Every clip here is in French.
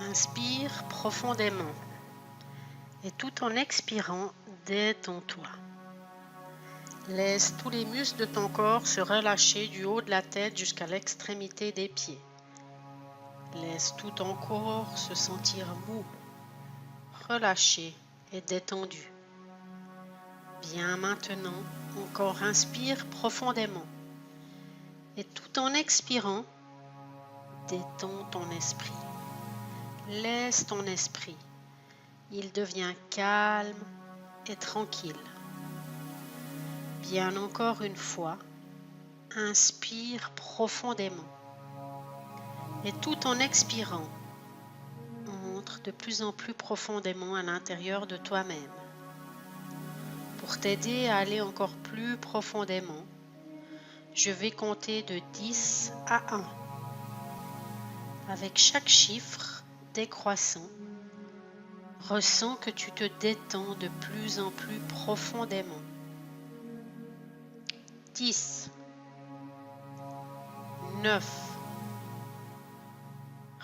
Inspire profondément et tout en expirant, détends-toi. Laisse tous les muscles de ton corps se relâcher du haut de la tête jusqu'à l'extrémité des pieds. Laisse tout ton corps se sentir mou, relâché et détendu. Bien maintenant, encore inspire profondément et tout en expirant, détends ton esprit. Laisse ton esprit, il devient calme et tranquille. Bien encore une fois, inspire profondément et tout en expirant, entre de plus en plus profondément à l'intérieur de toi-même. Pour t'aider à aller encore plus profondément, je vais compter de 10 à 1. Avec chaque chiffre décroissant, ressens que tu te détends de plus en plus profondément. 10, 9,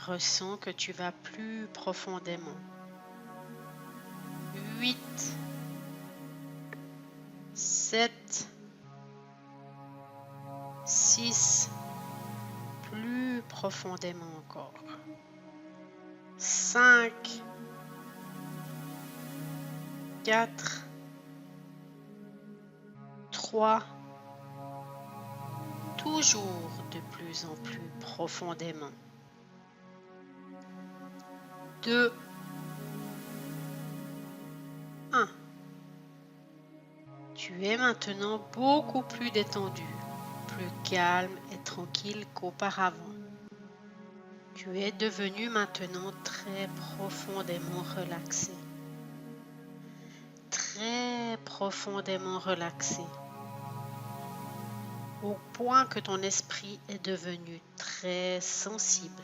ressens que tu vas plus profondément. 8, 7, 6, plus profondément encore. 5, 4, 3, toujours de plus en plus profondément. 2, 1. Tu es maintenant beaucoup plus détendu, plus calme et tranquille qu'auparavant. Tu es devenu maintenant très profondément relaxé. Très profondément relaxé. Au point que ton esprit est devenu très sensible,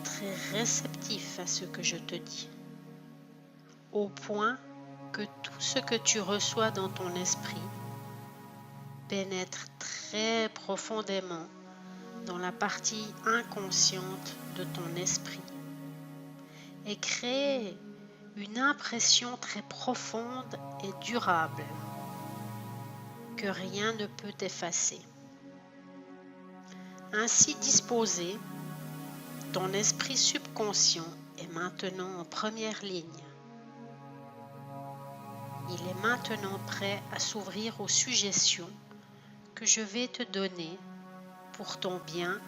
très réceptif à ce que je te dis. Au point que tout ce que tu reçois dans ton esprit pénètre très profondément dans la partie inconsciente de ton esprit et crée une impression très profonde et durable que rien ne peut effacer. Ainsi disposé, ton esprit subconscient est maintenant en première ligne. Il est maintenant prêt à s'ouvrir aux suggestions que je vais te donner pour ton bien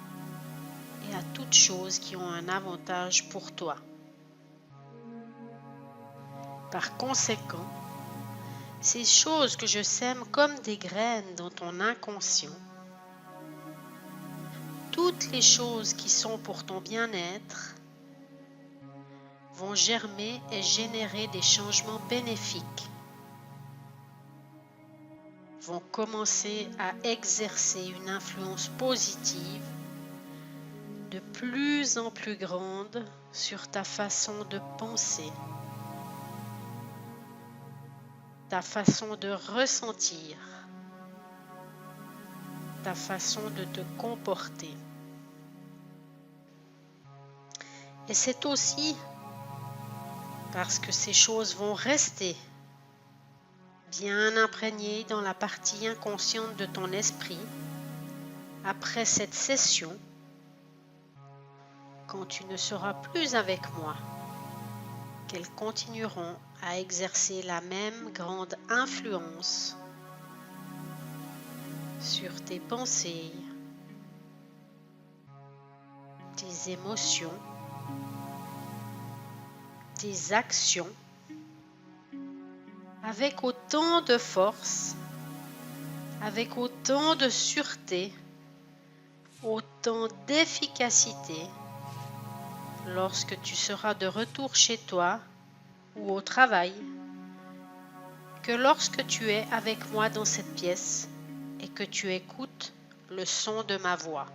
et à toutes choses qui ont un avantage pour toi. Par conséquent, ces choses que je sème comme des graines dans ton inconscient, toutes les choses qui sont pour ton bien-être, vont germer et générer des changements bénéfiques, vont commencer à exercer une influence positive de plus en plus grande sur ta façon de penser, ta façon de ressentir, ta façon de te comporter. Et c'est aussi parce que ces choses vont rester bien imprégnées dans la partie inconsciente de ton esprit après cette session, quand tu ne seras plus avec moi, qu'elles continueront à exercer la même grande influence sur tes pensées, tes émotions, tes actions, avec autant de force, avec autant de sûreté, autant d'efficacité, lorsque tu seras de retour chez toi ou au travail, que lorsque tu es avec moi dans cette pièce et que tu écoutes le son de ma voix.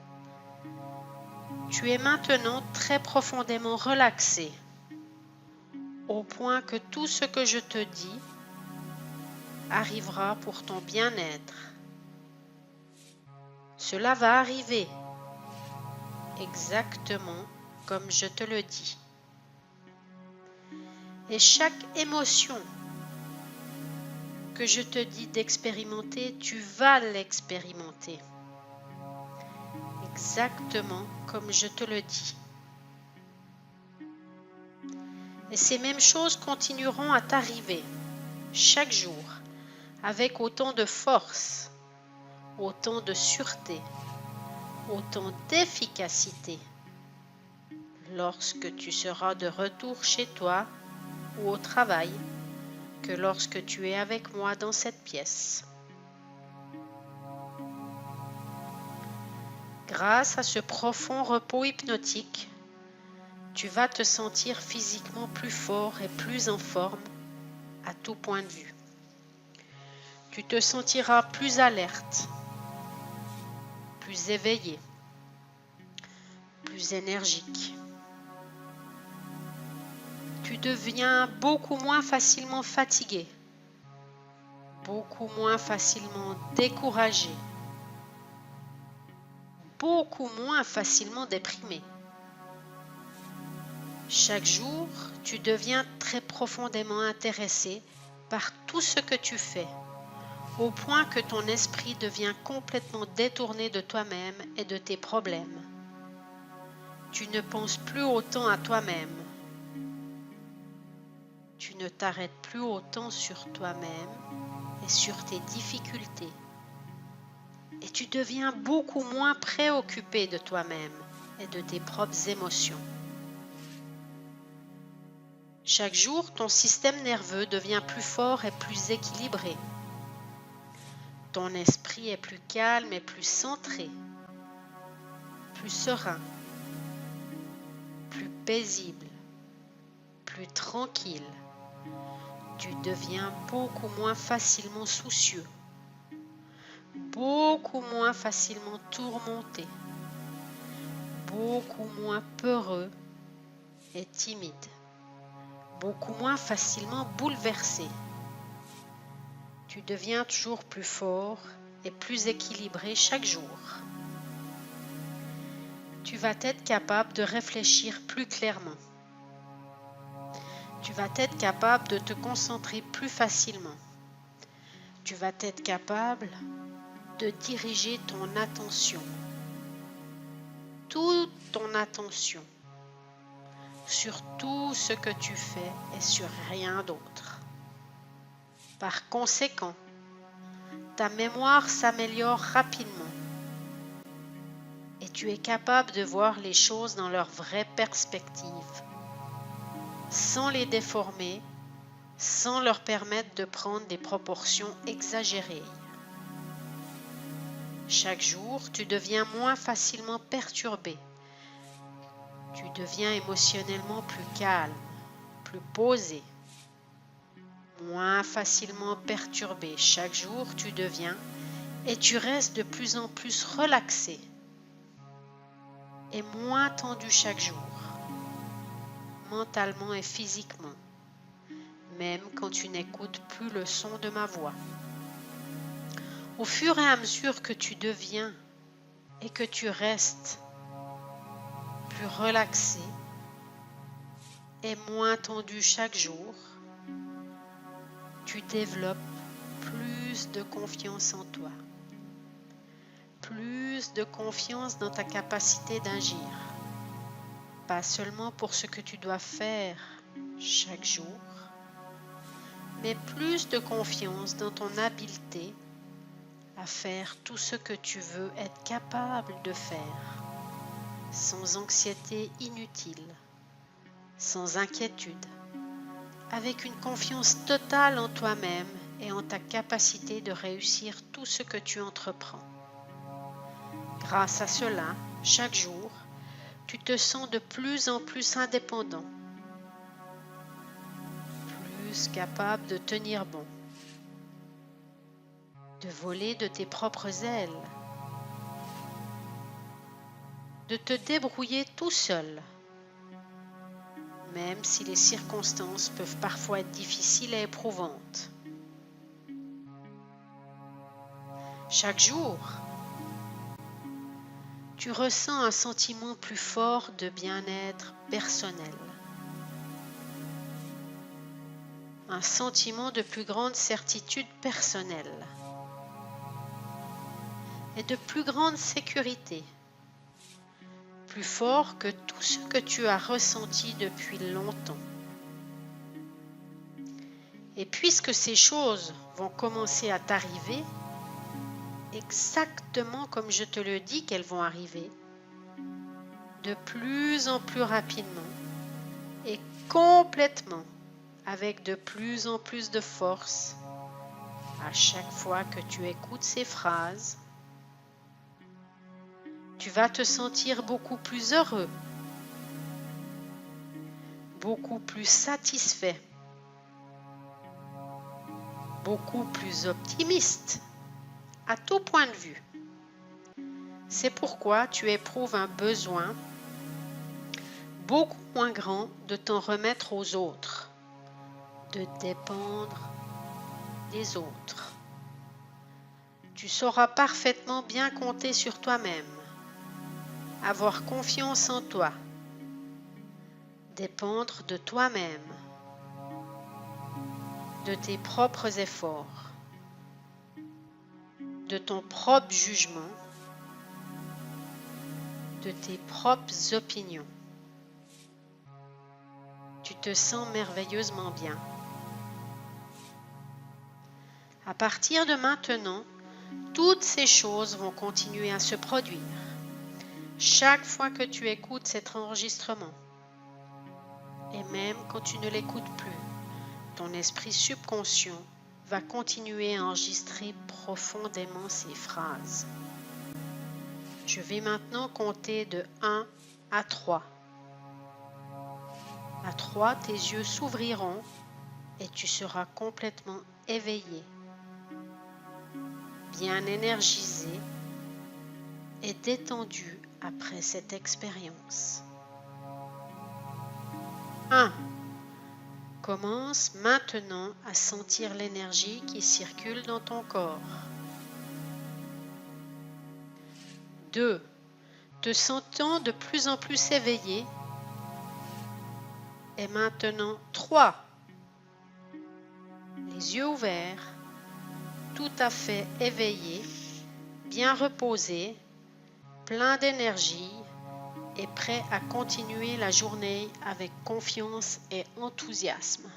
Tu es maintenant très profondément relaxé, au point que tout ce que je te dis arrivera pour ton bien-être. Cela va arriver exactement comme je te le dis. Et chaque émotion que je te dis d'expérimenter, tu vas l'expérimenter. Exactement comme je te le dis. Et ces mêmes choses continueront à t'arriver chaque jour avec autant de force, autant de sûreté, autant d'efficacité lorsque tu seras de retour chez toi ou au travail que lorsque tu es avec moi dans cette pièce. Grâce à ce profond repos hypnotique, tu vas te sentir physiquement plus fort et plus en forme à tout point de vue. Tu te sentiras plus alerte, plus éveillé, plus énergique. Tu deviens beaucoup moins facilement fatigué, beaucoup moins facilement découragé, beaucoup moins facilement déprimé. Chaque jour, tu deviens très profondément intéressé par tout ce que tu fais, au point que ton esprit devient complètement détourné de toi-même et de tes problèmes. Tu ne penses plus autant à toi-même. Tu ne t'arrêtes plus autant sur toi-même et sur tes difficultés. Et tu deviens beaucoup moins préoccupé de toi-même et de tes propres émotions. Chaque jour, ton système nerveux devient plus fort et plus équilibré. Ton esprit est plus calme et plus centré, plus serein, plus paisible, plus tranquille. Tu deviens beaucoup moins facilement soucieux, beaucoup moins facilement tourmenté, beaucoup moins peureux et timide, beaucoup moins facilement bouleversé. Tu deviens toujours plus fort et plus équilibré chaque jour. Tu vas être capable de réfléchir plus clairement. Tu vas être capable de te concentrer plus facilement. Tu vas être capable de diriger ton attention, toute ton attention, sur tout ce que tu fais et sur rien d'autre. Par conséquent, ta mémoire s'améliore rapidement et tu es capable de voir les choses dans leur vraie perspective, sans les déformer, sans leur permettre de prendre des proportions exagérées. Chaque jour, tu deviens moins facilement perturbé. Tu deviens émotionnellement plus calme, plus posé, moins facilement perturbé. Chaque jour, tu deviens et tu restes de plus en plus relaxé et moins tendu chaque jour, mentalement et physiquement, même quand tu n'écoutes plus le son de ma voix. Au fur et à mesure que tu deviens et que tu restes plus relaxé et moins tendu chaque jour, tu développes plus de confiance en toi, plus de confiance dans ta capacité d'agir, pas seulement pour ce que tu dois faire chaque jour, mais plus de confiance dans ton habileté à faire tout ce que tu veux être capable de faire, sans anxiété inutile, sans inquiétude, avec une confiance totale en toi-même et en ta capacité de réussir tout ce que tu entreprends. Grâce à cela, chaque jour, tu te sens de plus en plus indépendant, plus capable de tenir bon, de voler de tes propres ailes, de te débrouiller tout seul, même si les circonstances peuvent parfois être difficiles et éprouvantes. Chaque jour, tu ressens un sentiment plus fort de bien-être personnel, un sentiment de plus grande certitude personnelle et de plus grande sécurité, plus fort que tout ce que tu as ressenti depuis longtemps. Et puisque ces choses vont commencer à t'arriver, exactement comme je te le dis qu'elles vont arriver, de plus en plus rapidement et complètement, avec de plus en plus de force, à chaque fois que tu écoutes ces phrases, tu vas te sentir beaucoup plus heureux, beaucoup plus satisfait, beaucoup plus optimiste à tout point de vue. C'est pourquoi tu éprouves un besoin beaucoup moins grand de t'en remettre aux autres, de dépendre des autres. Tu sauras parfaitement bien compter sur toi-même, avoir confiance en toi, dépendre de toi-même, de tes propres efforts, de ton propre jugement, de tes propres opinions. Tu te sens merveilleusement bien. À partir de maintenant, toutes ces choses vont continuer à se produire. Chaque fois que tu écoutes cet enregistrement, et même quand tu ne l'écoutes plus, ton esprit subconscient va continuer à enregistrer profondément ces phrases. Je vais maintenant compter de 1 à 3. À 3, tes yeux s'ouvriront et tu seras complètement éveillé, bien énergisé et détendu après cette expérience. 1. Commence maintenant à sentir l'énergie qui circule dans ton corps. 2. Te sentant de plus en plus éveillé. Et maintenant 3. Les yeux ouverts, tout à fait éveillé, bien reposé, plein d'énergie et prêt à continuer la journée avec confiance et enthousiasme.